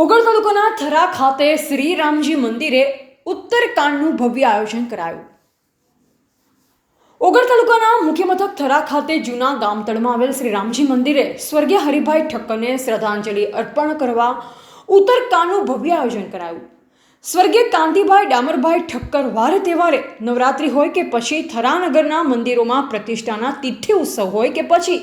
ઓગળ તાલુકાના થરા ખાતે શ્રી રામજી મંદિરે ઉત્તરકાંડનું ભવ્ય આયોજન કરાયું. ઓગળ તાલુકાના મુખ્ય મથક થરા ખાતે જૂના ગામતળમાં આવેલ શ્રી રામજી મંદિરે સ્વર્ગીય હરિભાઈ ઠક્કરને શ્રદ્ધાંજલિ અર્પણ કરવા ઉત્તરકાંડનું ભવ્ય આયોજન કરાયું. સ્વર્ગીય કાંતિભાઈ ડામરભાઈ ઠક્કર વારે તહેવારે નવરાત્રિ હોય કે પછી થરાનગરના મંદિરોમાં પ્રતિષ્ઠાના તિથિ ઉત્સવ હોય કે પછી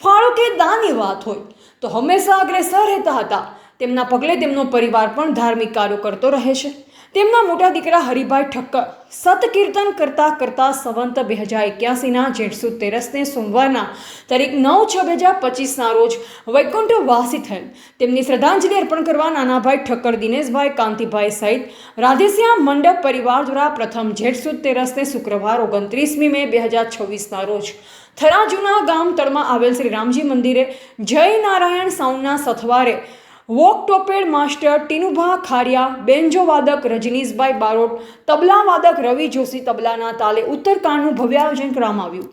ફાળો કે દાનની વાત હોય તો હંમેશા અગ્રેસર રહેતા હતા. તેમના પગલે તેમનો પરિવાર પણ ધાર્મિક કાર્યો કરતો રહે છે. તેમના મોટા દીકરા હરિભાઈ ઠક્કર સતકીર્તન કરતાં કરતાં સંવંત 2081ના જેઠ સુદ તેરસને સોમવારના તારીખ 9/6/2025ના રોજ વૈકુંઠવાસી થયેલ. તેમની શ્રદ્ધાંજલિ અર્પણ કરવા નાનાભાઈ ઠક્કર દિનેશભાઈ કાંતિભાઈ સહિત રાધેશ્યામ મંડપ પરિવાર દ્વારા પ્રથમ જેઠ સુદ તેરસને શુક્રવાર 29મી મે 2026ના રોજ થરા જૂના ગામ તળમાં આવેલ શ્રી રામજી મંદિરે જય નારાયણ સાઉન્ડના સથવારે octopad master Tinubha Khariya, banjo વાદક રજનીશભાઈ બારોટ, તબલા વાદક રવિ જોશી તબલાના તાલે ઉત્તરકાંડનું ભવ્ય આયોજન કરવામાં આવ્યું.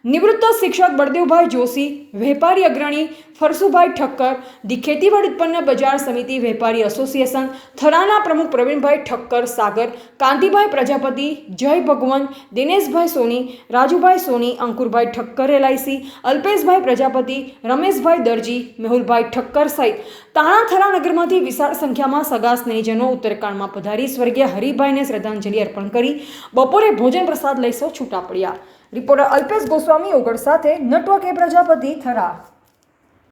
નિવૃત્ત શિક્ષક બળદેવભાઈ જોશી, વેપારી અગ્રણી ફરસુભાઈ ઠક્કર, ધી ખેતીવાડી ઉત્પન્ન બજાર સમિતિ વેપારી એસોસિએશન થરાના પ્રમુખ પ્રવીણભાઈ ઠક્કર સાગર, કાંતિભાઈ પ્રજાપતિ, જય ભગવંત, દિનેશભાઈ સોની, રાજુભાઈ સોની, અંકુરભાઈ ઠક્કર LIC, અલ્પેશભાઈ પ્રજાપતિ, રમેશભાઈ દરજી, મેહુલભાઈ ઠક્કર સહિત તાણા થરા નગરમાંથી વિશાળ સંખ્યામાં સગા સ્નેહીજનો ઉત્તરકાંડમાં પધારી સ્વર્ગીય હરિભાઈને શ્રદ્ધાંજલિ અર્પણ કરી બપોરે ભોજન પ્રસાદ લઈ સૌ છૂટા પડ્યા. રિપોર્ટર અલ્પેશ ગોસ્વામી ઓગળ સાથે નટવર કે પ્રજાપતિ થરા.